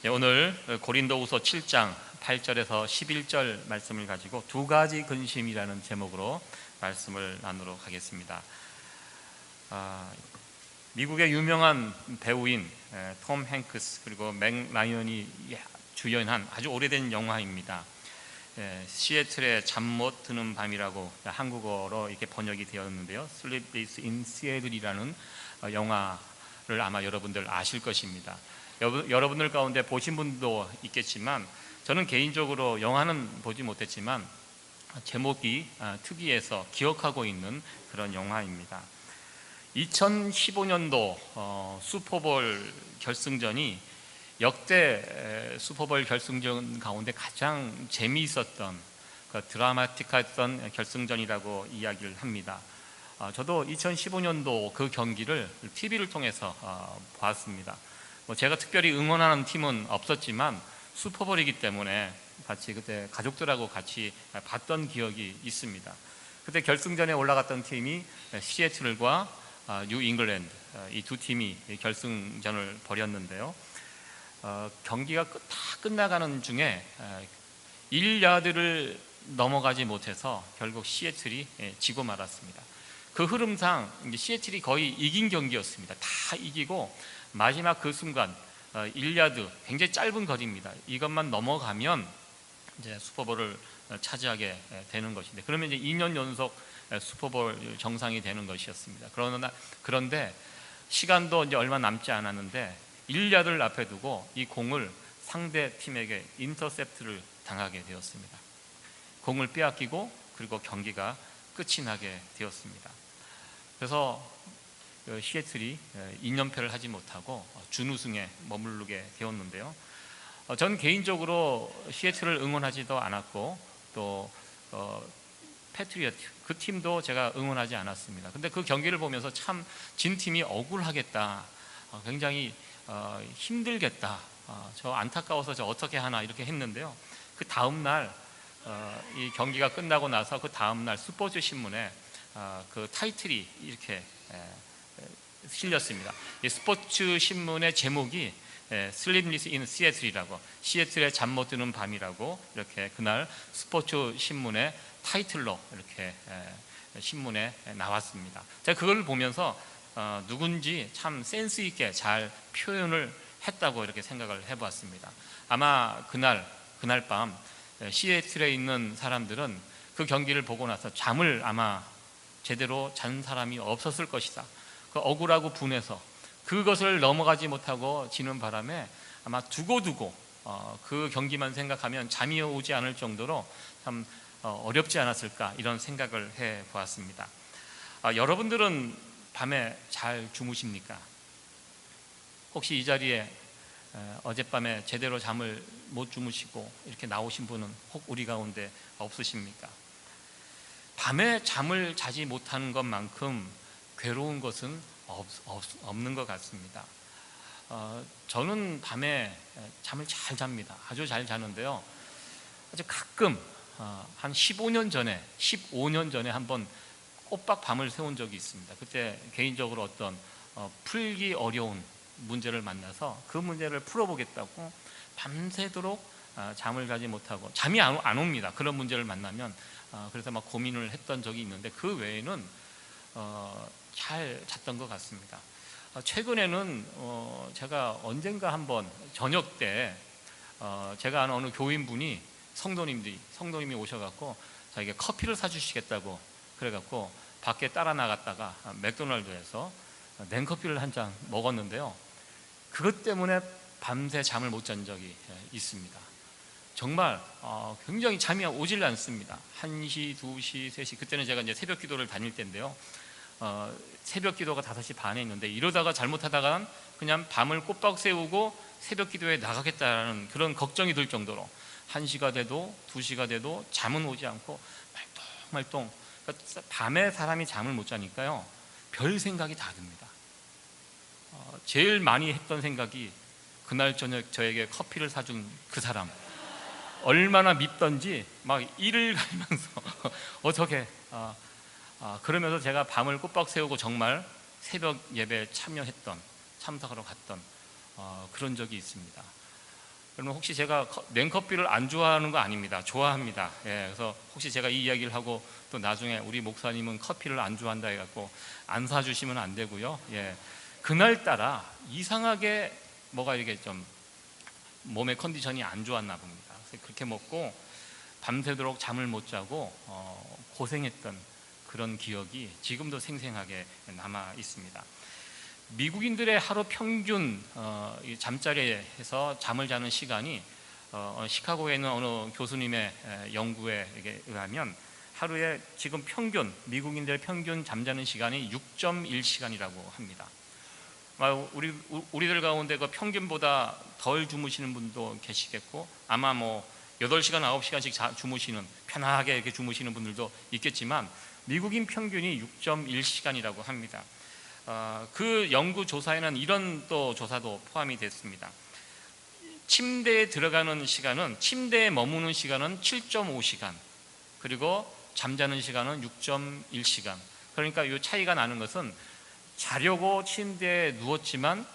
네, 오늘 고린도후서 7장 8절에서 11절 말씀을 가지고 두 가지 근심이라는 제목으로 말씀을 나누러 가겠습니다. 미국의 유명한 배우인 톰 행크스 그리고 맥 라이언이 주연한 아주 오래된 영화입니다. 시애틀의 잠 못 드는 밤이라고 한국어로 이렇게 번역이 되었는데요. Sleepless in Seattle이라는 영화를 아마 여러분들 아실 것입니다. 여러분들 가운데 보신 분도 있겠지만 저는 개인적으로 영화는 보지 못했지만 제목이 특이해서 기억하고 있는 그런 영화입니다. 2015년도 슈퍼볼 결승전이 역대 슈퍼볼 결승전 가운데 가장 재미있었던 드라마틱했던 결승전이라고 이야기를 합니다. 저도 2015년도 그 경기를 TV를 통해서 봤습니다. 제가 특별히 응원하는 팀은 없었지만 슈퍼볼이기 때문에 같이 그때 가족들하고 같이 봤던 기억이 있습니다. 그때 결승전에 올라갔던 팀이 시애틀과 뉴 잉글랜드, 이 두 팀이 결승전을 벌였는데요. 경기가 다 끝나가는 중에 1야드를 넘어가지 못해서 결국 시애틀이 지고 말았습니다. 그 흐름상 시애틀이 거의 이긴 경기였습니다. 다 이기고 마지막 그 순간 1야드, 굉장히 짧은 거리입니다. 이것만 넘어가면 이제 슈퍼볼을 차지하게 되는 것인데, 그러면 이제 2년 연속 슈퍼볼 정상이 되는 것이었습니다. 그런데 시간도 이제 얼마 남지 않았는데 1야드를 앞에 두고 이 공을 상대 팀에게 인터셉트를 당하게 되었습니다. 공을 빼앗기고 그리고 경기가 끝이 나게 되었습니다. 그래서 시애틀이 2연패를 하지 못하고 준우승에 머무르게 되었는데요. 저는 개인적으로 시애틀을 응원하지도 않았고 또 패트리어트 그 팀도 제가 응원하지 않았습니다. 근데 그 경기를 보면서 참 진 팀이 억울하겠다, 굉장히 힘들겠다, 저 안타까워서 저 어떻게 하나 이렇게 했는데요. 그 다음날 이 경기가 끝나고 나서 그 다음날 스포츠 신문에 그 타이틀이 이렇게 실렸습니다. 이 스포츠 신문의 제목이 Sleepless in Seattle이라고, 시애틀에 잠 못 드는 밤이라고 이렇게 그날 스포츠 신문의 타이틀로 이렇게 신문에 나왔습니다. 제가 그걸 보면서 누군지 참 센스 있게 잘 표현을 했다고 이렇게 생각을 해보았습니다. 아마 그날 밤 시애틀에 있는 사람들은 그 경기를 보고 나서 잠을 아마 제대로 잔 사람이 없었을 것이다. 그 억울하고 분해서 그것을 넘어가지 못하고 지는 바람에 아마 두고두고 그 경기만 생각하면 잠이 오지 않을 정도로 참 어렵지 않았을까 이런 생각을 해보았습니다. 여러분들은 밤에 잘 주무십니까? 혹시 이 자리에 어젯밤에 제대로 잠을 못 주무시고 이렇게 나오신 분은 혹 우리 가운데 없으십니까? 밤에 잠을 자지 못하는 것만큼 괴로운 것은 없는 것 같습니다. 저는 밤에 잠을 잘 잡니다. 아주 잘 자는데요. 아주 가끔 한 15년 전에 한번 꼬박 밤을 새운 적이 있습니다. 그때 개인적으로 어떤 풀기 어려운 문제를 만나서 그 문제를 풀어보겠다고 밤새도록 잠을 자지 못하고 잠이 안 옵니다. 그런 문제를 만나면 그래서 막 고민을 했던 적이 있는데 그 외에는 잘 잤던 것 같습니다. 최근에는 제가 언젠가 한번 저녁 때 제가 아는 어느 교인분이 성도님이 오셔갖고 자기가 커피를 사주시겠다고 그래갖고 밖에 따라 나갔다가 맥도날드에서 냉커피를 한 잔 먹었는데요. 그것 때문에 밤새 잠을 못 잔 적이 있습니다. 정말 굉장히 잠이 오질 않습니다. 1시, 2시, 3시, 그때는 제가 이제 새벽 기도를 다닐 때인데요. 새벽 기도가 5시 반에 있는데 이러다가 잘못하다가 그냥 밤을 꼬박 새우고 새벽 기도에 나가겠다라는 그런 걱정이 들 정도로 1시가 돼도 2시가 돼도 잠은 오지 않고 말똥말똥. 그러니까 밤에 사람이 잠을 못 자니까요, 별 생각이 다 듭니다. 제일 많이 했던 생각이 그날 저녁 저에게 커피를 사준 그 사람, 얼마나 밉던지 막 이를 갈면서 어떻게 그러면서 제가 밤을 꼬박 새우고 정말 새벽 예배에 참석하러 갔던 그런 적이 있습니다. 여러분, 혹시 제가 냉커피를 안 좋아하는 거 아닙니다. 좋아합니다. 예, 그래서 혹시 제가 이 이야기를 하고 또 나중에 우리 목사님은 커피를 안 좋아한다 해갖고 안 사주시면 안 되고요. 예, 그날따라 이상하게 뭐가 이렇게 좀 몸의 컨디션이 안 좋았나 봅니다. 그래서 그렇게 먹고 밤새도록 잠을 못 자고 고생했던 그런 기억이 지금도 생생하게 남아 있습니다. 미국인들의 하루 평균 잠자리에서 잠을 자는 시간이 시카고에 있는 어느 교수님의 연구에 의하면 하루에 지금 평균 미국인들의 평균 잠자는 시간이 6.1시간이라고 합니다. 우리들 가운데 그 평균보다 덜 주무시는 분도 계시겠고 아마 뭐 8시간, 9시간씩 주무시는, 편하게 이렇게 주무시는 분들도 있겠지만 미국인 평균이 6.1시간이라고 합니다. 그 연구 조사에는 이런 또 조사도 포함이 됐습니다. 침대에 들어가는 시간은, 침대에 머무는 시간은 7.5시간, 그리고 잠자는 시간은 6.1시간. 그러니까 이 차이가 나는 것은 자려고 침대에 누웠지만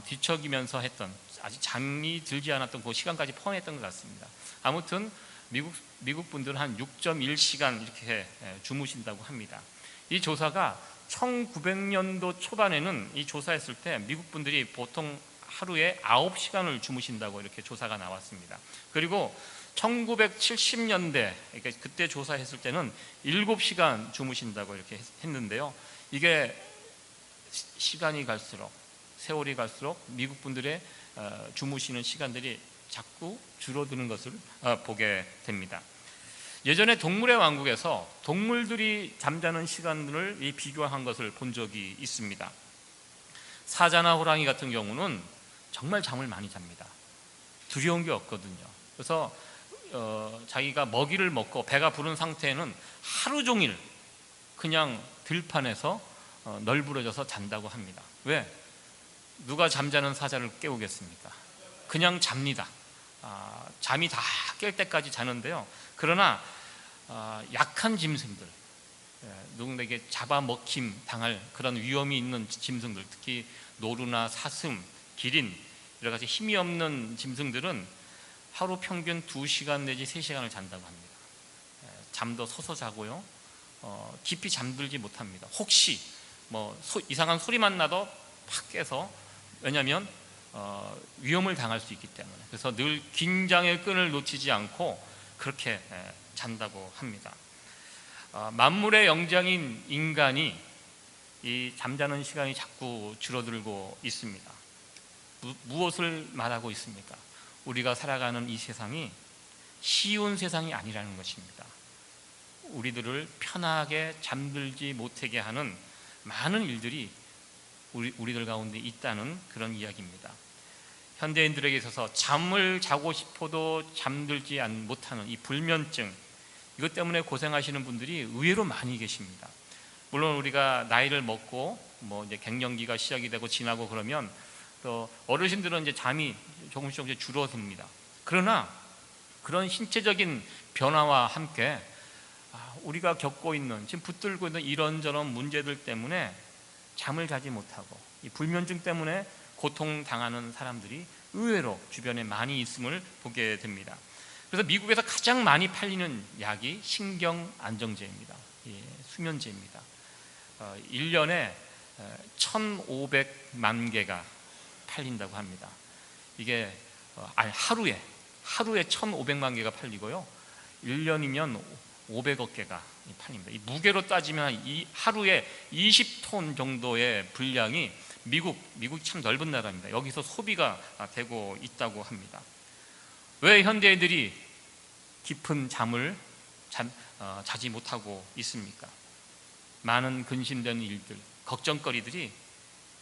뒤척이면서 했던, 아직 잠이 들지 않았던 그 시간까지 포함했던 것 같습니다. 아무튼 미국 분들은 한 6.1시간 이렇게 주무신다고 합니다. 이 조사가 1900년도 초반에는 이 조사했을 때 미국 분들이 보통 하루에 9시간을 주무신다고 이렇게 조사가 나왔습니다. 그리고 1970년대, 그러니까 그때 조사했을 때는 7시간 주무신다고 이렇게 했는데요. 이게 시간이 갈수록, 세월이 갈수록 미국 분들의 주무시는 시간들이 자꾸 줄어드는 것을 보게 됩니다. 예전에 동물의 왕국에서 동물들이 잠자는 시간들을 비교한 것을 본 적이 있습니다. 사자나 호랑이 같은 경우는 정말 잠을 많이 잡니다. 두려운 게 없거든요. 그래서 자기가 먹이를 먹고 배가 부른 상태에는 하루 종일 그냥 들판에서 널브러져서 잔다고 합니다. 왜? 누가 잠자는 사자를 깨우겠습니까? 그냥 잡니다. 잠이 다 깰 때까지 자는데요. 그러나 약한 짐승들, 누군가에게 잡아먹힘 당할 그런 위험이 있는 짐승들, 특히 노루나 사슴, 기린, 여러 가지 힘이 없는 짐승들은 하루 평균 2시간 내지 3시간을 잔다고 합니다. 잠도 서서 자고요. 깊이 잠들지 못합니다. 혹시 뭐 이상한 소리만 나도 팍 깨서, 왜냐하면 위험을 당할 수 있기 때문에. 그래서 늘 긴장의 끈을 놓치지 않고 그렇게 잔다고 합니다. 만물의 영장인 인간이 이 잠자는 시간이 자꾸 줄어들고 있습니다. 무엇을 말하고 있습니까? 우리가 살아가는 이 세상이 쉬운 세상이 아니라는 것입니다. 우리들을 편하게 잠들지 못하게 하는 많은 일들이 우리들 가운데 있다는 그런 이야기입니다. 현대인들에게 있어서 잠을 자고 싶어도 잠들지 못하는 이 불면증, 이것 때문에 고생하시는 분들이 의외로 많이 계십니다. 물론 우리가 나이를 먹고 뭐 이제 갱년기가 시작이 되고 지나고 그러면 또 어르신들은 이제 잠이 조금씩 줄어듭니다. 그러나 그런 신체적인 변화와 함께 우리가 겪고 있는, 지금 붙들고 있는 이런저런 문제들 때문에 잠을 자지 못하고 이 불면증 때문에 고통당하는 사람들이 의외로 주변에 많이 있음을 보게 됩니다. 그래서 미국에서 가장 많이 팔리는 약이 신경안정제입니다. 수면제입니다. 1년에 1,500만 개가 팔린다고 합니다. 이게 하루에 1,500만 개가 팔리고요. 1년이면 500억 개가 팔립니다. 이 무게로 따지면 이 하루에 20톤 정도의 분량이 미국이 참 넓은 나라입니다. 여기서 소비가 되고 있다고 합니다. 왜 현대인들이 깊은 잠을 자지 못하고 있습니까? 많은 근심되는 일들, 걱정거리들이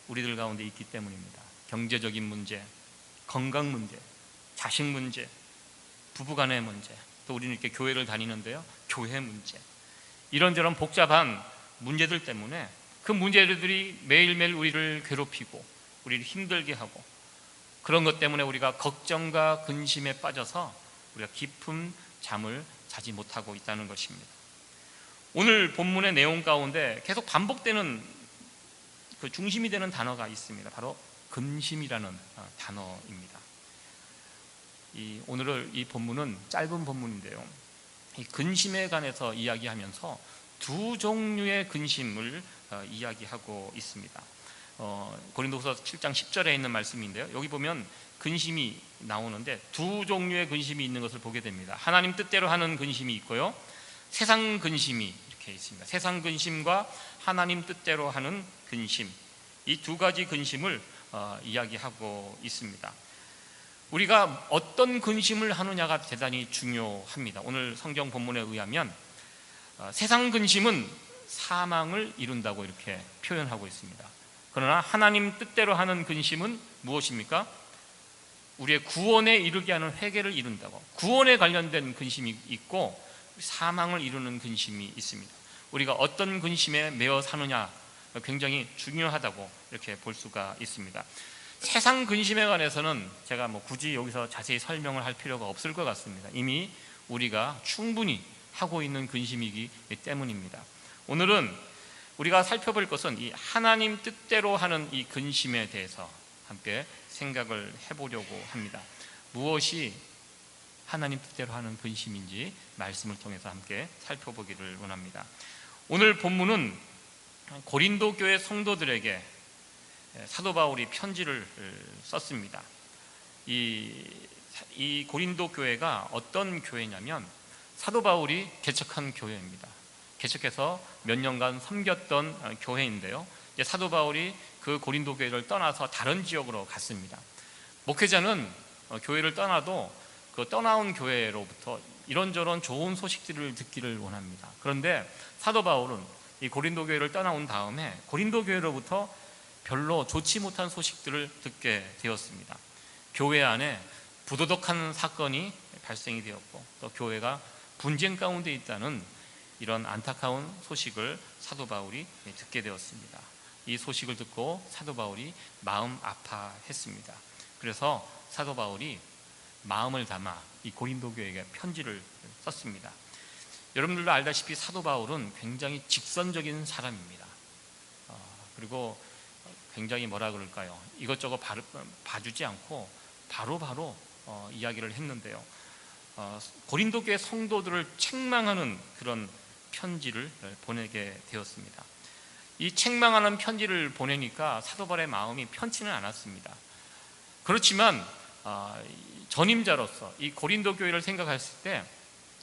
우리들 가운데 있기 때문입니다. 경제적인 문제, 건강 문제, 자식 문제, 부부간의 문제, 또 우리는 이렇게 교회를 다니는데요, 교회 문제, 이런저런 복잡한 문제들 때문에 그 문제들이 매일매일 우리를 괴롭히고 우리를 힘들게 하고, 그런 것 때문에 우리가 걱정과 근심에 빠져서 우리가 깊은 잠을 자지 못하고 있다는 것입니다. 오늘 본문의 내용 가운데 계속 반복되는 그 중심이 되는 단어가 있습니다. 바로 근심이라는 단어입니다. 오늘 이 본문은 짧은 본문인데요, 이 근심에 관해서 이야기하면서 두 종류의 근심을 이야기하고 있습니다. 고린도후서 7장 10절에 있는 말씀인데요, 여기 보면 근심이 나오는데 두 종류의 근심이 있는 것을 보게 됩니다. 하나님 뜻대로 하는 근심이 있고요, 세상 근심이 이렇게 있습니다. 세상 근심과 하나님 뜻대로 하는 근심, 이 두 가지 근심을 이야기하고 있습니다. 우리가 어떤 근심을 하느냐가 대단히 중요합니다. 오늘 성경 본문에 의하면 세상 근심은 사망을 이룬다고 이렇게 표현하고 있습니다. 그러나 하나님 뜻대로 하는 근심은 무엇입니까? 우리의 구원에 이르게 하는 회개를 이룬다고, 구원에 관련된 근심이 있고 사망을 이루는 근심이 있습니다. 우리가 어떤 근심에 매어 사느냐 굉장히 중요하다고 이렇게 볼 수가 있습니다. 세상 근심에 관해서는 제가 굳이 여기서 자세히 설명을 할 필요가 없을 것 같습니다. 이미 우리가 충분히 하고 있는 근심이기 때문입니다. 오늘은 우리가 살펴볼 것은 이 하나님 뜻대로 하는 이 근심에 대해서 함께 생각을 해보려고 합니다. 무엇이 하나님 뜻대로 하는 근심인지 말씀을 통해서 함께 살펴보기를 원합니다. 오늘 본문은 고린도 교회 성도들에게 사도 바울이 편지를 썼습니다. 이 고린도 교회가 어떤 교회냐면 사도 바울이 개척한 교회입니다. 개척해서 몇 년간 섬겼던 교회인데요, 사도 바울이 그 고린도 교회를 떠나서 다른 지역으로 갔습니다. 목회자는 교회를 떠나도 그 떠나온 교회로부터 이런저런 좋은 소식들을 듣기를 원합니다. 그런데 사도 바울은 이 고린도 교회를 떠나온 다음에 고린도 교회로부터 별로 좋지 못한 소식들을 듣게 되었습니다. 교회 안에 부도덕한 사건이 발생이 되었고 또 교회가 분쟁 가운데 있다는 이런 안타까운 소식을 사도 바울이 듣게 되었습니다. 이 소식을 듣고 사도 바울이 마음 아파했습니다. 그래서 사도 바울이 마음을 담아 이 고린도 교회에게 편지를 썼습니다. 여러분들도 알다시피 사도 바울은 굉장히 직선적인 사람입니다. 그리고 굉장히 뭐라 그럴까요? 이것저것 봐주지 않고 바로바로 이야기를 했는데요, 고린도 교회 성도들을 책망하는 그런 편지를 보내게 되었습니다. 이 책망하는 편지를 보내니까 사도 바울의 마음이 편치는 않았습니다. 그렇지만 전임자로서 이 고린도 교회를 생각했을 때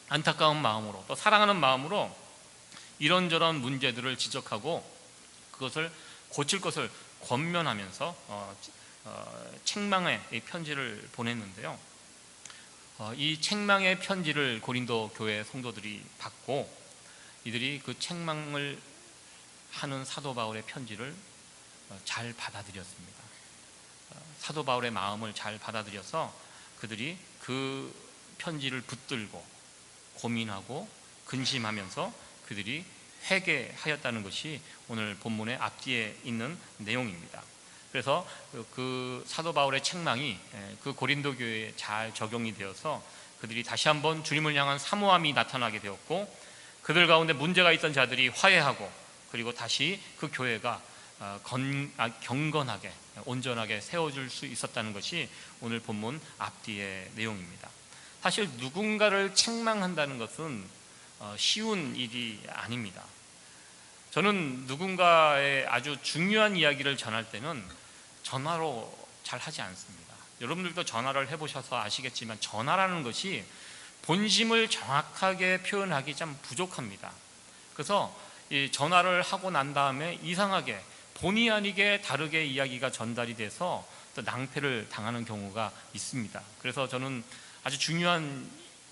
안타까운 마음으로 또 사랑하는 마음으로 이런저런 문제들을 지적하고 그것을 고칠 것을 권면하면서 책망의 편지를 보냈는데요, 이 책망의 편지를 고린도 교회 성도들이 받고 이들이 그 책망을 하는 사도 바울의 편지를 잘 받아들였습니다. 사도 바울의 마음을 잘 받아들여서 그들이 그 편지를 붙들고 고민하고 근심하면서 그들이 회개하였다는 것이 오늘 본문의 앞뒤에 있는 내용입니다. 그래서 그 사도 바울의 책망이 그 고린도 교회에 잘 적용이 되어서 그들이 다시 한번 주님을 향한 사모함이 나타나게 되었고 그들 가운데 문제가 있던 자들이 화해하고 그리고 다시 그 교회가 경건하게 온전하게 세워질 수 있었다는 것이 오늘 본문 앞뒤의 내용입니다. 사실 누군가를 책망한다는 것은 쉬운 일이 아닙니다. 저는 누군가의 아주 중요한 이야기를 전할 때는 전화로 잘 하지 않습니다. 여러분들도 전화를 해보셔서 아시겠지만 전화라는 것이 본심을 정확하게 표현하기 참 부족합니다. 그래서 이 전화를 하고 난 다음에 이상하게 본의 아니게 다르게 이야기가 전달이 돼서 또 낭패를 당하는 경우가 있습니다. 그래서 저는 아주 중요한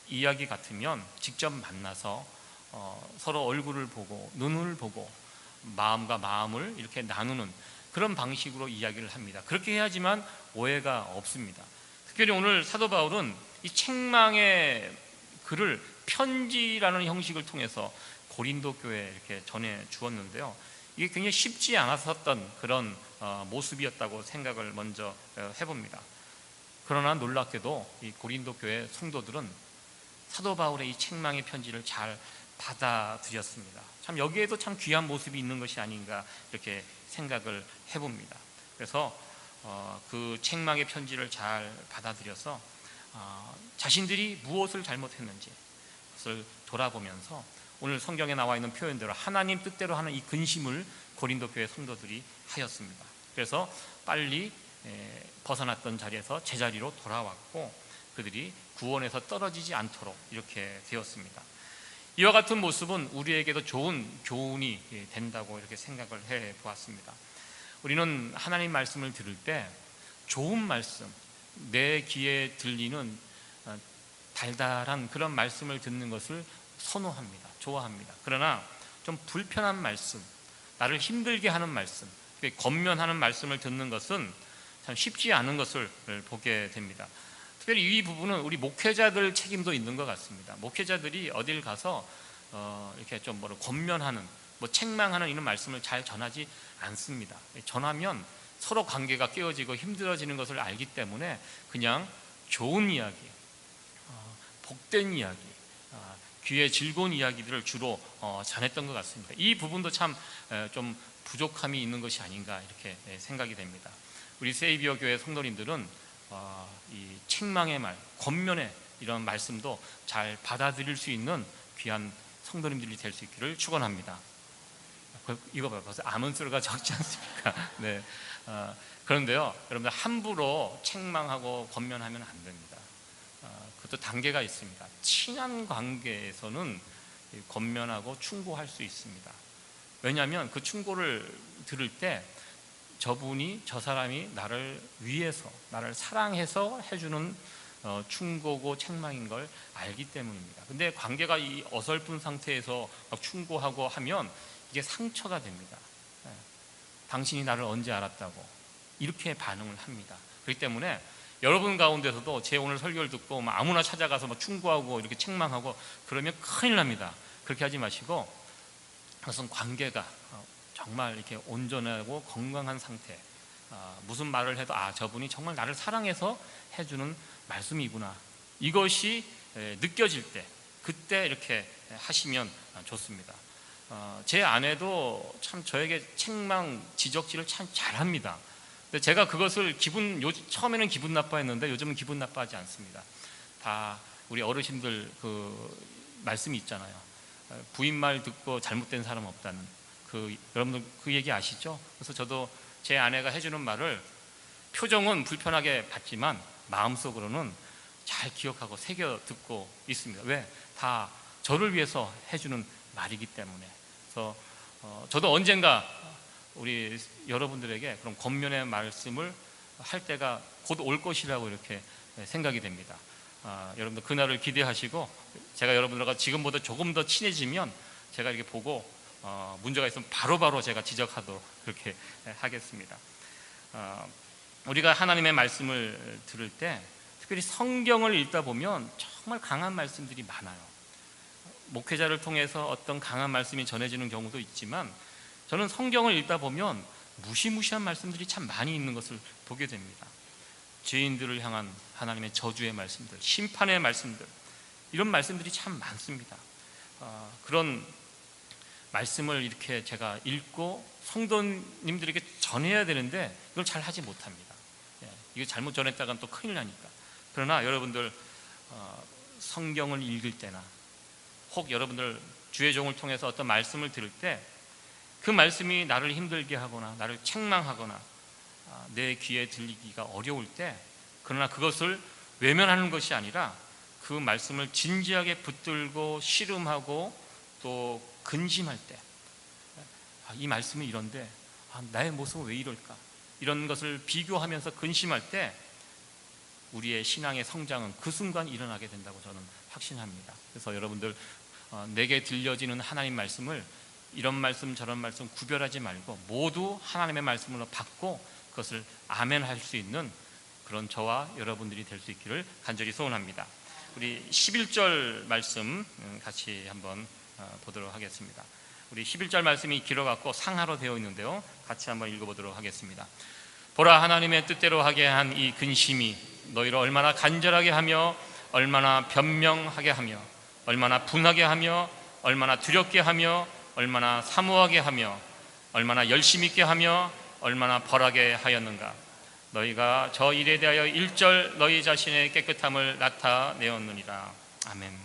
이야기 같으면 직접 만나서 서로 얼굴을 보고 눈을 보고 마음과 마음을 이렇게 나누는 그런 방식으로 이야기를 합니다. 그렇게 해야지만 오해가 없습니다. 특별히 오늘 사도 바울은 이 책망의 글을 편지라는 형식을 통해서 고린도 교회에 이렇게 전해 주었는데요, 이게 굉장히 쉽지 않았었던 그런 모습이었다고 생각을 먼저 해봅니다. 그러나 놀랍게도 이 고린도 교회 성도들은 사도 바울의 이 책망의 편지를 잘 받아들였습니다. 참 여기에도 참 귀한 모습이 있는 것이 아닌가 이렇게 생각을 해봅니다. 그래서 그 책망의 편지를 잘 받아들여서 자신들이 무엇을 잘못했는지 그것을 돌아보면서 오늘 성경에 나와 있는 표현대로 하나님 뜻대로 하는 이 근심을 고린도 교회 성도들이 하였습니다. 그래서 빨리 벗어났던 자리에서 제자리로 돌아왔고 그들이 구원에서 떨어지지 않도록 이렇게 되었습니다. 이와 같은 모습은 우리에게도 좋은 교훈이 된다고 이렇게 생각을 해 보았습니다. 우리는 하나님 말씀을 들을 때 좋은 말씀, 내 귀에 들리는 달달한 그런 말씀을 듣는 것을 선호합니다. 좋아합니다. 그러나 좀 불편한 말씀, 나를 힘들게 하는 말씀, 권면하는 말씀을 듣는 것은 참 쉽지 않은 것을 보게 됩니다. 특별히 이 부분은 우리 목회자들 책임도 있는 것 같습니다. 목회자들이 어딜 가서 이렇게 좀 권면하는, 책망하는 이런 말씀을 잘 전하지 않습니다. 전하면 서로 관계가 깨어지고 힘들어지는 것을 알기 때문에 그냥 좋은 이야기, 복된 이야기, 귀에 즐거운 이야기들을 주로 전했던 것 같습니다. 이 부분도 참 좀 부족함이 있는 것이 아닌가 이렇게 생각이 됩니다. 우리 세이비어 교회 성도님들은 이 책망의 말, 권면의 이런 말씀도 잘 받아들일 수 있는 귀한 성도님들이 될 수 있기를 축원합니다. 이거 봐요. 벌써 아멘 소리가 적지 않습니까? 네. 그런데요, 여러분들 함부로 책망하고 권면하면 안 됩니다. 그것도 단계가 있습니다. 친한 관계에서는 권면하고 충고할 수 있습니다. 왜냐하면 그 충고를 들을 때 저 사람이 나를 위해서, 나를 사랑해서 해주는 충고고 책망인 걸 알기 때문입니다. 근데 관계가 이 어설픈 상태에서 막 충고하고 하면 이게 상처가 됩니다. 당신이 나를 언제 알았다고 이렇게 반응을 합니다. 그렇기 때문에 여러분 가운데서도 제 오늘 설교를 듣고 아무나 찾아가서 충고하고 이렇게 책망하고 그러면 큰일 납니다. 그렇게 하지 마시고 그것은 관계가 정말 이렇게 온전하고 건강한 상태, 무슨 말을 해도 저분이 정말 나를 사랑해서 해주는 말씀이구나, 이것이 느껴질 때 그때 이렇게 하시면 좋습니다. 제 아내도 참 저에게 책망, 지적질을 참 잘합니다. 근데 제가 그것을 처음에는 기분 나빠했는데 요즘은 기분 나빠하지 않습니다. 다 우리 어르신들 그 말씀이 있잖아요. 부인 말 듣고 잘못된 사람 없다는, 여러분들 그 얘기 아시죠? 그래서 저도 제 아내가 해주는 말을 표정은 불편하게 받지만 마음속으로는 잘 기억하고 새겨 듣고 있습니다. 왜? 다 저를 위해서 해주는 말이기 때문에. 그래서 저도 언젠가 우리 여러분들에게 그런 권면의 말씀을 할 때가 곧 올 것이라고 이렇게 생각이 됩니다. 여러분들 그날을 기대하시고, 제가 여러분들과 지금보다 조금 더 친해지면 제가 이렇게 보고 문제가 있으면 바로바로 제가 지적하도록 그렇게 하겠습니다. 우리가 하나님의 말씀을 들을 때 특별히 성경을 읽다 보면 정말 강한 말씀들이 많아요. 목회자를 통해서 어떤 강한 말씀이 전해지는 경우도 있지만 저는 성경을 읽다 보면 무시무시한 말씀들이 참 많이 있는 것을 보게 됩니다. 죄인들을 향한 하나님의 저주의 말씀들, 심판의 말씀들, 이런 말씀들이 참 많습니다. 그런 말씀을 이렇게 제가 읽고 성도님들에게 전해야 되는데 이걸 잘 하지 못합니다. 이거 잘못 전했다간 또 큰일 나니까. 그러나 여러분들 성경을 읽을 때나 혹 여러분들 주의 종을 통해서 어떤 말씀을 들을 때 그 말씀이 나를 힘들게 하거나 나를 책망하거나 내 귀에 들리기가 어려울 때, 그러나 그것을 외면하는 것이 아니라 그 말씀을 진지하게 붙들고 씨름하고 또 근심할 때, 이 말씀이 이런데 나의 모습은 왜 이럴까, 이런 것을 비교하면서 근심할 때 우리의 신앙의 성장은 그 순간 일어나게 된다고 저는 확신합니다. 그래서 여러분들 내게 들려지는 하나님 말씀을 이런 말씀 저런 말씀 구별하지 말고 모두 하나님의 말씀으로 받고 그것을 아멘할 수 있는 그런 저와 여러분들이 될 수 있기를 간절히 소원합니다. 우리 11절 말씀 같이 한번 보도록 하겠습니다. 우리 11절 말씀이 길어갖고 상하로 되어 있는데요, 같이 한번 읽어보도록 하겠습니다. 보라, 하나님의 뜻대로 하게 한 이 근심이 너희를 얼마나 간절하게 하며 얼마나 변명하게 하며 얼마나 분하게 하며 얼마나 두렵게 하며 얼마나 사모하게 하며 얼마나 열심 있게 하며 얼마나 벌하게 하였는가. 너희가 저 일에 대하여 일절 너희 자신의 깨끗함을 나타내었느니라. 아멘.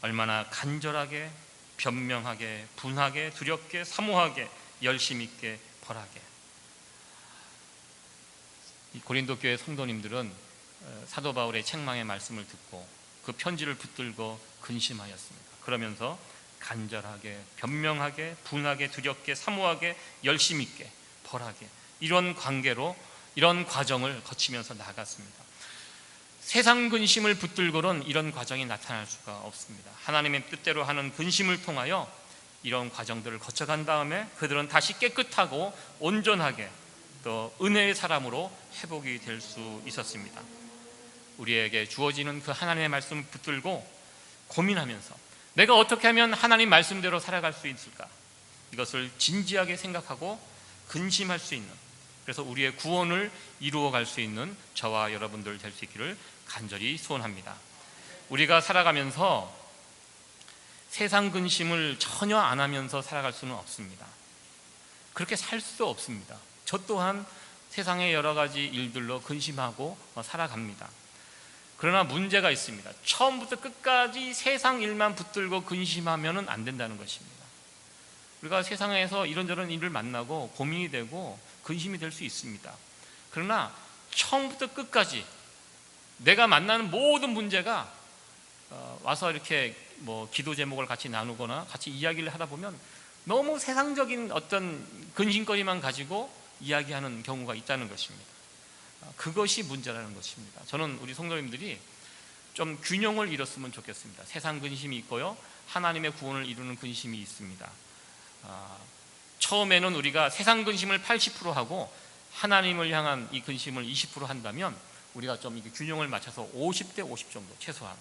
얼마나 간절하게, 변명하게, 분하게, 두렵게, 사모하게, 열심 있게, 벌하게. 이 고린도 교회 성도님들은 사도 바울의 책망의 말씀을 듣고 그 편지를 붙들고 근심하였습니다. 그러면서 간절하게, 변명하게, 분하게, 두렵게, 사모하게, 열심 있게, 벌하게, 이런 관계로 이런 과정을 거치면서 나갔습니다. 세상 근심을 붙들고는 이런 과정이 나타날 수가 없습니다. 하나님의 뜻대로 하는 근심을 통하여 이런 과정들을 거쳐간 다음에 그들은 다시 깨끗하고 온전하게 또 은혜의 사람으로 회복이 될 수 있었습니다. 우리에게 주어지는 그 하나님의 말씀을 붙들고 고민하면서 내가 어떻게 하면 하나님 말씀대로 살아갈 수 있을까? 이것을 진지하게 생각하고 근심할 수 있는, 그래서 우리의 구원을 이루어갈 수 있는 저와 여러분들 될 수 있기를 간절히 소원합니다. 우리가 살아가면서 세상 근심을 전혀 안 하면서 살아갈 수는 없습니다. 그렇게 살 수 없습니다. 저 또한 세상의 여러 가지 일들로 근심하고 살아갑니다. 그러나 문제가 있습니다. 처음부터 끝까지 세상 일만 붙들고 근심하면 안 된다는 것입니다. 우리가 세상에서 이런저런 일을 만나고 고민이 되고 근심이 될 수 있습니다. 그러나 처음부터 끝까지 내가 만나는 모든 문제가 와서 이렇게 기도 제목을 같이 나누거나 같이 이야기를 하다 보면 너무 세상적인 어떤 근심거리만 가지고 이야기하는 경우가 있다는 것입니다. 그것이 문제라는 것입니다. 저는 우리 성도님들이 좀 균형을 이뤘으면 좋겠습니다. 세상 근심이 있고요, 하나님의 구원을 이루는 근심이 있습니다. 처음에는 우리가 세상 근심을 80% 하고 하나님을 향한 이 근심을 20% 한다면 우리가 좀 이게 균형을 맞춰서 50대 50 정도, 최소한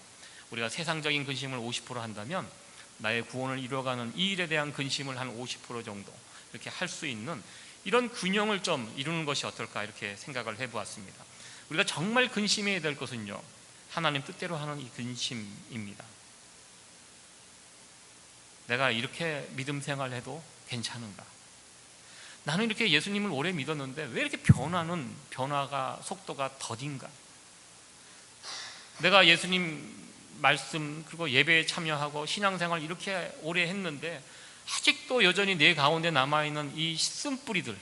우리가 세상적인 근심을 50% 한다면 나의 구원을 이루어가는 이 일에 대한 근심을 한 50% 정도 이렇게 할 수 있는 이런 균형을 좀 이루는 것이 어떨까, 이렇게 생각을 해보았습니다. 우리가 정말 근심해야 될 것은요, 하나님 뜻대로 하는 이 근심입니다. 내가 이렇게 믿음 생활해도 괜찮은가? 나는 이렇게 예수님을 오래 믿었는데 왜 이렇게 변화가 속도가 더딘가? 내가 예수님 말씀 그리고 예배에 참여하고 신앙생활 이렇게 오래 했는데 아직도 여전히 내 가운데 남아있는 이 쓴뿌리들,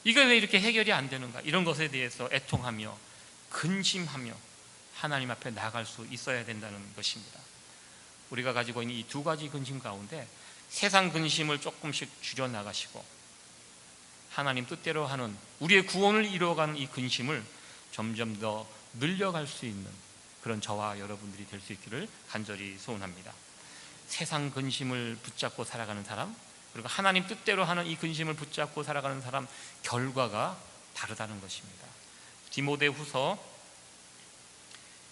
이게 왜 이렇게 해결이 안 되는가? 이런 것에 대해서 애통하며 근심하며 하나님 앞에 나아갈 수 있어야 된다는 것입니다. 우리가 가지고 있는 이 두 가지 근심 가운데 세상 근심을 조금씩 줄여나가시고 하나님 뜻대로 하는 우리의 구원을 이루어가는 이 근심을 점점 더 늘려갈 수 있는 그런 저와 여러분들이 될 수 있기를 간절히 소원합니다. 세상 근심을 붙잡고 살아가는 사람, 그리고 하나님 뜻대로 하는 이 근심을 붙잡고 살아가는 사람, 결과가 다르다는 것입니다. 디모데후서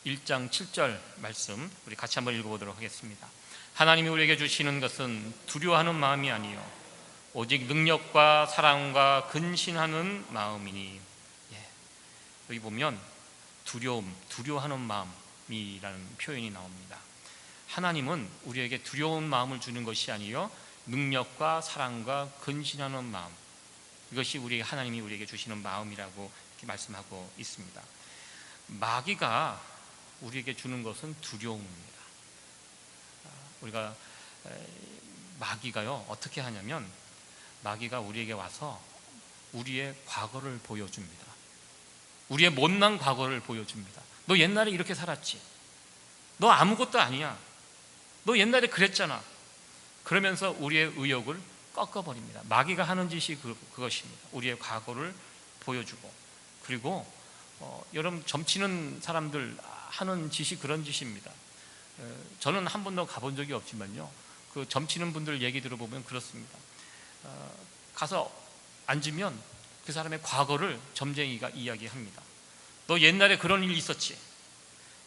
1장 7절 말씀 우리 같이 한번 읽어보도록 하겠습니다. 하나님이 우리에게 주시는 것은 두려워하는 마음이 아니요 오직 능력과 사랑과 근신하는 마음이니. 여기 보면 두려워하는 마음이라는 표현이 나옵니다. 하나님은 우리에게 두려운 마음을 주는 것이 아니요 능력과 사랑과 근신하는 마음, 이것이 하나님이 우리에게 주시는 마음이라고 이렇게 말씀하고 있습니다. 마귀가 우리에게 주는 것은 두려움입니다. 우리가 마귀가요 어떻게 하냐면 마귀가 우리에게 와서 우리의 과거를 보여줍니다. 우리의 못난 과거를 보여줍니다. 너 옛날에 이렇게 살았지? 너 아무것도 아니야. 너 옛날에 그랬잖아. 그러면서 우리의 의욕을 꺾어버립니다. 마귀가 하는 짓이 그것입니다. 우리의 과거를 보여주고, 그리고 여러분 점치는 사람들 하는 짓이 그런 짓입니다. 저는 한 번도 가본 적이 없지만요, 그 점치는 분들 얘기 들어보면 그렇습니다. 가서 앉으면 그 사람의 과거를 점쟁이가 이야기합니다. 너 옛날에 그런 일이 있었지?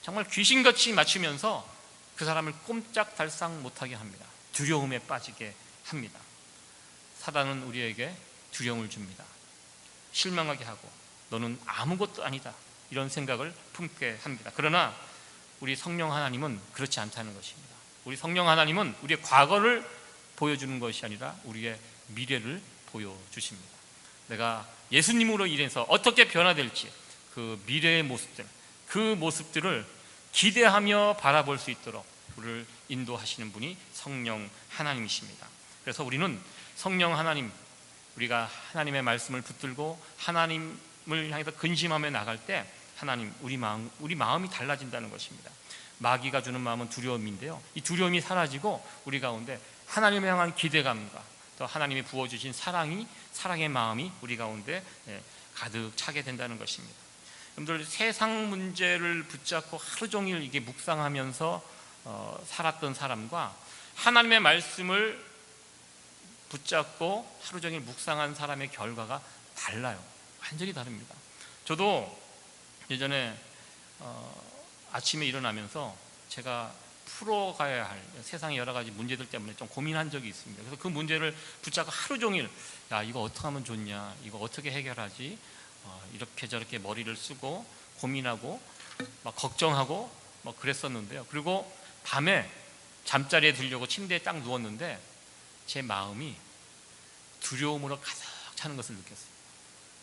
정말 귀신같이 맞추면서 그 사람을 꼼짝달싹 못하게 합니다. 두려움에 빠지게 합니다. 사단은 우리에게 두려움을 줍니다. 실망하게 하고 너는 아무것도 아니다, 이런 생각을 품게 합니다. 그러나 우리 성령 하나님은 그렇지 않다는 것입니다. 우리 성령 하나님은 우리의 과거를 보여주는 것이 아니라 우리의 미래를 보여주십니다. 내가 예수님으로 인해서 어떻게 변화될지 그 미래의 모습들, 그 모습들을 기대하며 바라볼 수 있도록 우리를 인도하시는 분이 성령 하나님이십니다. 그래서 우리는 성령 하나님, 우리가 하나님의 말씀을 붙들고 하나님을 향해서 근심하며 나갈 때 하나님, 우리 마음이 달라진다는 것입니다. 마귀가 주는 마음은 두려움인데요, 이 두려움이 사라지고 우리 가운데 하나님을 향한 기대감과 또 하나님이 부어주신 사랑의 마음이 우리 가운데 가득 차게 된다는 것입니다. 여러분들, 세상 문제를 붙잡고 하루 종일 이게 묵상하면서 살았던 사람과 하나님의 말씀을 붙잡고 하루 종일 묵상한 사람의 결과가 달라요. 완전히 다릅니다. 저도 예전에 아침에 일어나면서 제가 풀어가야 할 세상의 여러 가지 문제들 때문에 좀 고민한 적이 있습니다. 그래서 그 문제를 붙잡고 하루 종일 이거 어떻게 하면 좋냐, 이거 어떻게 해결하지, 이렇게 저렇게 머리를 쓰고 고민하고 막 걱정하고 막 그랬었는데요. 그리고 밤에 잠자리에 들려고 침대에 딱 누웠는데 제 마음이 두려움으로 가득 차는 것을 느꼈어요.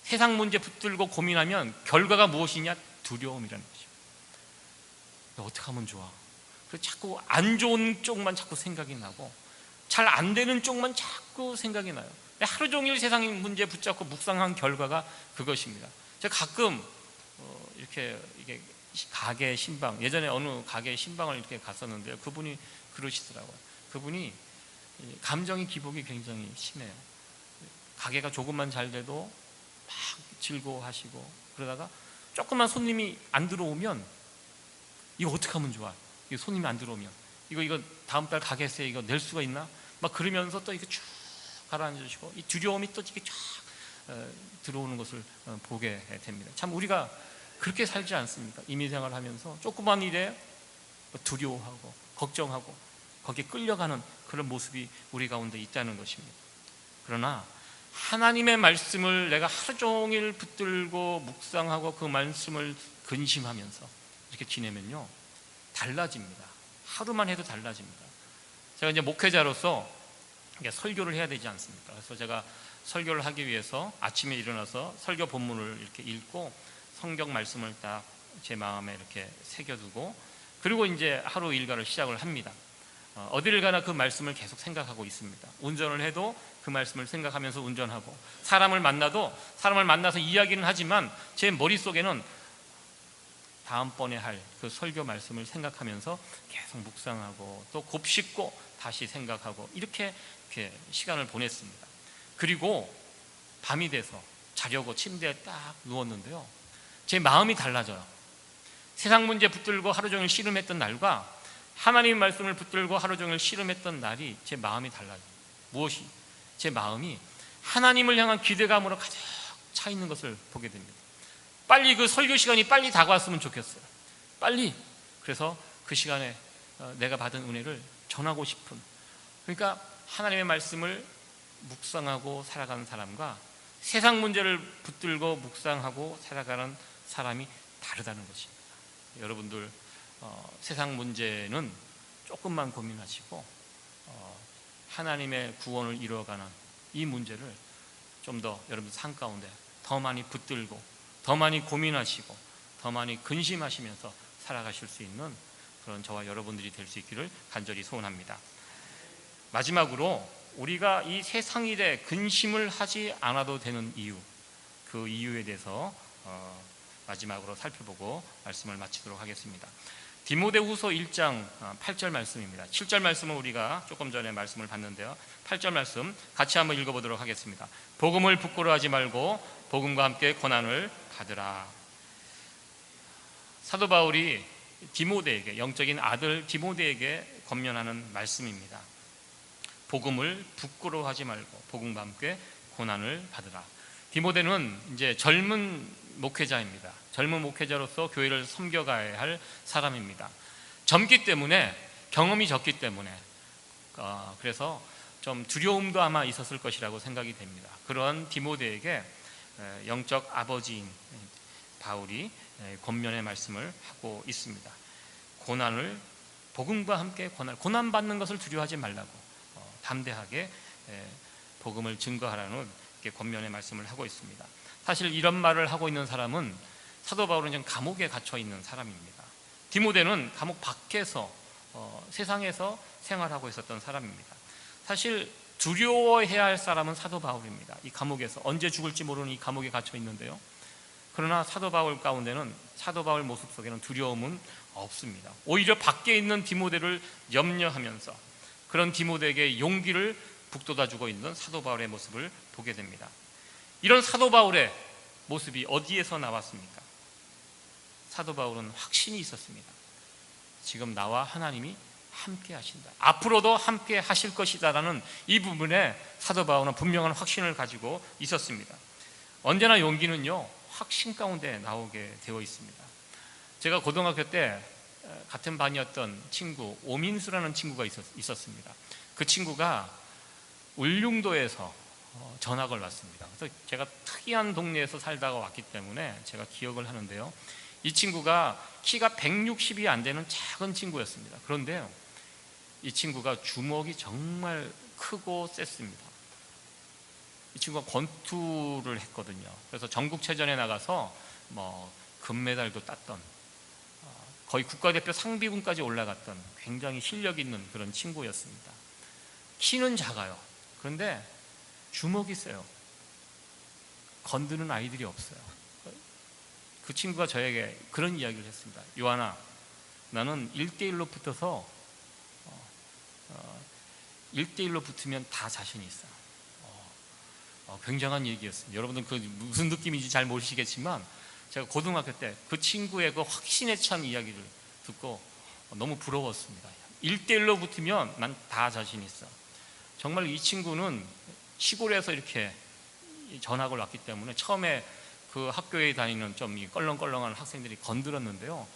세상 문제 붙들고 고민하면 결과가 무엇이냐? 두려움이라는 것이죠. 어떻게 하면 좋아? 그래서 자꾸 안 좋은 쪽만 자꾸 생각이 나고 잘 안 되는 쪽만 자꾸 생각이 나요. 하루 종일 세상 문제 붙잡고 묵상한 결과가 그것입니다. 제가 가끔 이게 가게 신방, 예전에 어느 가게 신방을 이렇게 갔었는데요, 그분이 그러시더라고요. 그분이 감정의 기복이 굉장히 심해요. 가게가 조금만 잘 돼도 막 즐거워하시고, 그러다가 조금만 손님이 안 들어오면 이거 어떻게 하면 좋아? 이거 손님이 안 들어오면 이거 다음 달 가게세 이거 낼 수가 있나? 막 그러면서 또 이렇게 쭉 가라앉으시고, 이 두려움이 또 이렇게 쫙 들어오는 것을 보게 됩니다. 참 우리가 그렇게 살지 않습니까? 이민 생활하면서 조그만 일에 두려워하고 걱정하고 거기에 끌려가는 그런 모습이 우리 가운데 있다는 것입니다. 그러나 하나님의 말씀을 내가 하루 종일 붙들고 묵상하고 그 말씀을 근심하면서 이렇게 지내면요, 달라집니다. 하루만 해도 달라집니다. 제가 이제 목회자로서 설교를 해야 되지 않습니까? 그래서 제가 설교를 하기 위해서 아침에 일어나서 설교 본문을 이렇게 읽고 성경 말씀을 딱 제 마음에 이렇게 새겨두고, 그리고 이제 하루 일과를 시작을 합니다. 어디를 가나 그 말씀을 계속 생각하고 있습니다. 운전을 해도 그 말씀을 생각하면서 운전하고, 사람을 만나서 이야기는 하지만 제 머릿속에는 다음번에 할 그 설교 말씀을 생각하면서 계속 묵상하고 또 곱씹고 다시 생각하고 이렇게 시간을 보냈습니다. 그리고 밤이 돼서 자려고 침대에 딱 누웠는데요, 제 마음이 달라져요. 세상 문제 붙들고 하루 종일 씨름했던 날과 하나님 말씀을 붙들고 하루 종일 씨름했던 날이 제 마음이 달라져요. 무엇이? 제 마음이 하나님을 향한 기대감으로 가득 차 있는 것을 보게 됩니다. 빨리 그 설교 시간이 빨리 다가왔으면 좋겠어요. 빨리. 그래서 그 시간에 내가 받은 은혜를 전하고 싶은, 그러니까 하나님의 말씀을 묵상하고 살아가는 사람과 세상 문제를 붙들고 묵상하고 살아가는 사람이 다르다는 것입니다. 여러분들, 세상 문제는 조금만 고민하시고 하나님의 구원을 이루어가는 이 문제를 좀 더 여러분 삶 가운데 더 많이 붙들고 더 많이 고민하시고 더 많이 근심하시면서 살아가실 수 있는 그런 저와 여러분들이 될 수 있기를 간절히 소원합니다. 마지막으로 우리가 이 세상 일에 근심을 하지 않아도 되는 이유, 그 이유에 대해서 마지막으로 살펴보고 말씀을 마치도록 하겠습니다. 디모데후서 1장 8절 말씀입니다. 7절 말씀은 우리가 조금 전에 말씀을 봤는데요, 8절 말씀 같이 한번 읽어보도록 하겠습니다. 복음을 부끄러워하지 말고 복음과 함께 고난을 받으라. 사도 바울이 디모데에게, 영적인 아들 디모데에게 권면하는 말씀입니다. 복음을 부끄러워하지 말고 복음과 함께 고난을 받으라. 디모데는 이제 젊은 목회자입니다. 젊은 목회자로서 교회를 섬겨가야 할 사람입니다. 젊기 때문에, 경험이 적기 때문에 그래서 좀 두려움도 아마 있었을 것이라고 생각이 됩니다. 그런 디모데에게 영적 아버지인 바울이 권면의 말씀을 하고 있습니다. 고난을, 복음과 함께 고난받는 것을 두려워하지 말라고, 담대하게 복음을 증거하라는 이렇게 권면의 말씀을 하고 있습니다. 사실 이런 말을 하고 있는 사람은 사도 바울은 지금 감옥에 갇혀 있는 사람입니다. 디모데는 감옥 밖에서 세상에서 생활하고 있었던 사람입니다. 사실 두려워해야 할 사람은 사도 바울입니다. 이 감옥에서 언제 죽을지 모르는 이 감옥에 갇혀 있는데요, 그러나 사도 바울 가운데는, 사도 바울 모습 속에는 두려움은 없습니다. 오히려 밖에 있는 디모데를 염려하면서 그런 디모데에게 용기를 북돋아주고 있는 사도 바울의 모습을 보게 됩니다. 이런 사도 바울의 모습이 어디에서 나왔습니까? 사도 바울은 확신이 있었습니다. 지금 나와 하나님이 함께 하신다, 앞으로도 함께 하실 것이다라는 이 부분에 사도 바울은 분명한 확신을 가지고 있었습니다. 언제나 용기는요, 확신 가운데 나오게 되어 있습니다. 제가 고등학교 때 같은 반이었던 친구 오민수라는 친구가 있었습니다. 그 친구가 울릉도에서 전학을 왔습니다. 그래서 제가 특이한 동네에서 살다가 왔기 때문에 제가 기억을 하는데요, 이 친구가 키가 160이 안 되는 작은 친구였습니다. 그런데요, 이 친구가 주먹이 정말 크고 셌습니다. 이 친구가 권투를 했거든요. 그래서 전국체전에 나가서 금메달도 땄던, 거의 국가대표 상비군까지 올라갔던 굉장히 실력 있는 그런 친구였습니다. 키는 작아요. 그런데 주먹이 세요. 건드는 아이들이 없어요. 그 친구가 저에게 그런 이야기를 했습니다. 요한아, 나는 1대1로 붙어서 1대1로 붙으면 다 자신이 있어. 굉장한 얘기였습니다. 여러분들 그 무슨 느낌인지 잘 모르시겠지만 제가 고등학교 때 그 친구의 그 확신에 찬 이야기를 듣고 너무 부러웠습니다. 1대1로 붙으면 난 다 자신 있어. 정말 이 친구는 시골에서 이렇게 전학을 왔기 때문에 처음에 그 학교에 다니는 좀 껄렁껄렁한 학생들이 건드렸는데요,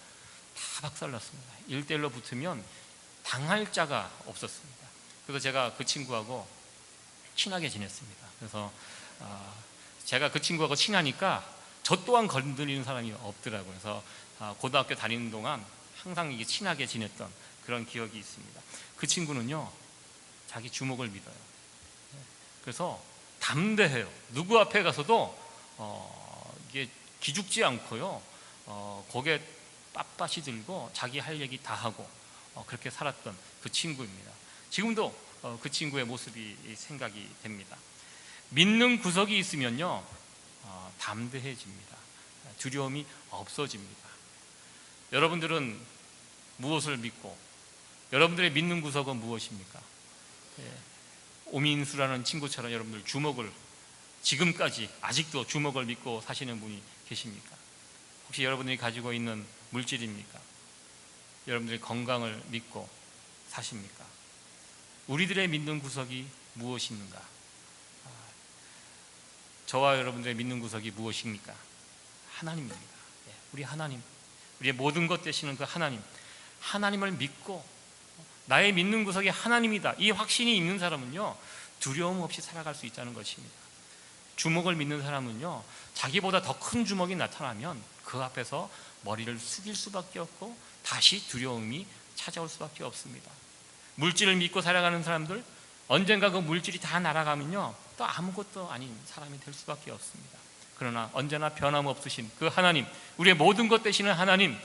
다 박살났습니다. 1대1로 붙으면 당할 자가 없었습니다. 그래서 제가 그 친구하고 친하게 지냈습니다. 그래서 제가 그 친구하고 친하니까 저 또한 건드리는 사람이 없더라고요. 그래서 고등학교 다니는 동안 항상 이게 친하게 지냈던 그런 기억이 있습니다. 그 친구는요, 자기 주먹을 믿어요. 그래서 담대해요. 누구 앞에 가서도 이게 기죽지 않고요, 고개 빳빳이 들고 자기 할 얘기 다 하고 그렇게 살았던 그 친구입니다. 지금도 그 친구의 모습이 생각이 됩니다. 믿는 구석이 있으면요, 담대해집니다. 두려움이 없어집니다. 여러분들은 무엇을 믿고, 여러분들의 믿는 구석은 무엇입니까? 오민수라는 친구처럼 여러분들 주먹을, 지금까지 아직도 주먹을 믿고 사시는 분이 계십니까? 혹시 여러분들이 가지고 있는 물질입니까? 여러분들의 건강을 믿고 사십니까? 우리들의 믿는 구석이 무엇입니까? 저와 여러분들의 믿는 구석이 무엇입니까? 하나님입니다. 우리 하나님, 우리의 모든 것 되시는 그 하나님, 하나님을 믿고 나의 믿는 구석이 하나님이다, 이 확신이 있는 사람은요, 두려움 없이 살아갈 수 있다는 것입니다. 주먹을 믿는 사람은요, 자기보다 더 큰 주먹이 나타나면 그 앞에서 머리를 숙일 수밖에 없고 다시 두려움이 찾아올 수밖에 없습니다. 물질을 믿고 살아가는 사람들, 언젠가 그 물질이 다 날아가면요, 또 아무것도 아닌 사람이 될 수밖에 없습니다. 그러나 언제나 변함없으신 그 하나님, 우리의 모든 것 되시는 하나님,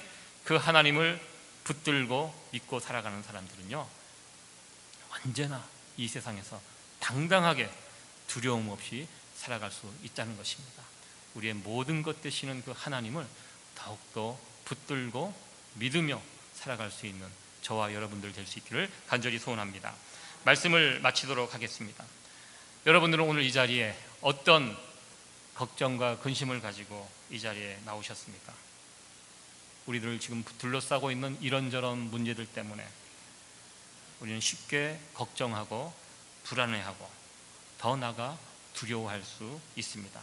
그 하나님을 붙들고 믿고 살아가는 사람들은요, 언제나 이 세상에서 당당하게 두려움 없이 살아갈 수 있다는 것입니다. 우리의 모든 것 되시는 그 하나님을 더욱더 붙들고 믿으며 살아갈 수 있는 저와 여러분들 될 수 있기를 간절히 소원합니다. 말씀을 마치도록 하겠습니다. 여러분들은 오늘 이 자리에 어떤 걱정과 근심을 가지고 이 자리에 나오셨습니까? 우리들을 지금 둘러싸고 있는 이런저런 문제들 때문에 우리는 쉽게 걱정하고 불안해하고 더 나아가 두려워할 수 있습니다.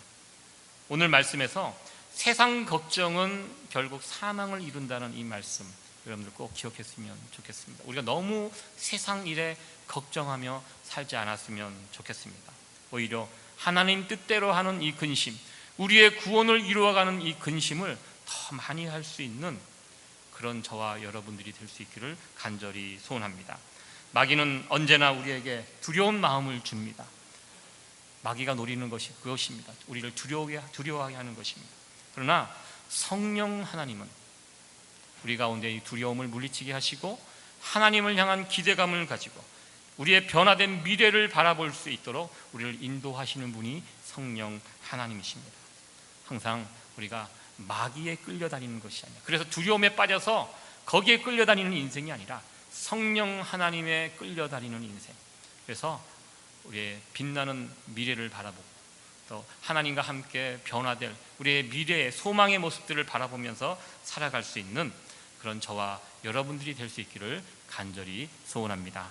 오늘 말씀에서 세상 걱정은 결국 사망을 이룬다는 이 말씀, 여러분들 꼭 기억했으면 좋겠습니다. 우리가 너무 세상 일에 걱정하며 살지 않았으면 좋겠습니다. 오히려 하나님 뜻대로 하는 이 근심, 우리의 구원을 이루어가는 이 근심을 더 많이 할 수 있는 그런 저와 여러분들이 될 수 있기를 간절히 소원합니다. 마귀는 언제나 우리에게 두려운 마음을 줍니다. 마귀가 노리는 것이 그것입니다. 우리를 두려워하게 하는 것입니다. 그러나 성령 하나님은 우리 가운데 이 두려움을 물리치게 하시고 하나님을 향한 기대감을 가지고 우리의 변화된 미래를 바라볼 수 있도록 우리를 인도하시는 분이 성령 하나님이십니다. 항상 우리가 마귀에 끌려다니는 것이 아니라, 그래서 두려움에 빠져서 거기에 끌려다니는 인생이 아니라 성령 하나님에 끌려다니는 인생. 그래서 우리의 빛나는 미래를 바라보고 또 하나님과 함께 변화될 우리의 미래의 소망의 모습들을 바라보면서 살아갈 수 있는 그런 저와 여러분들이 될 수 있기를 간절히 소원합니다.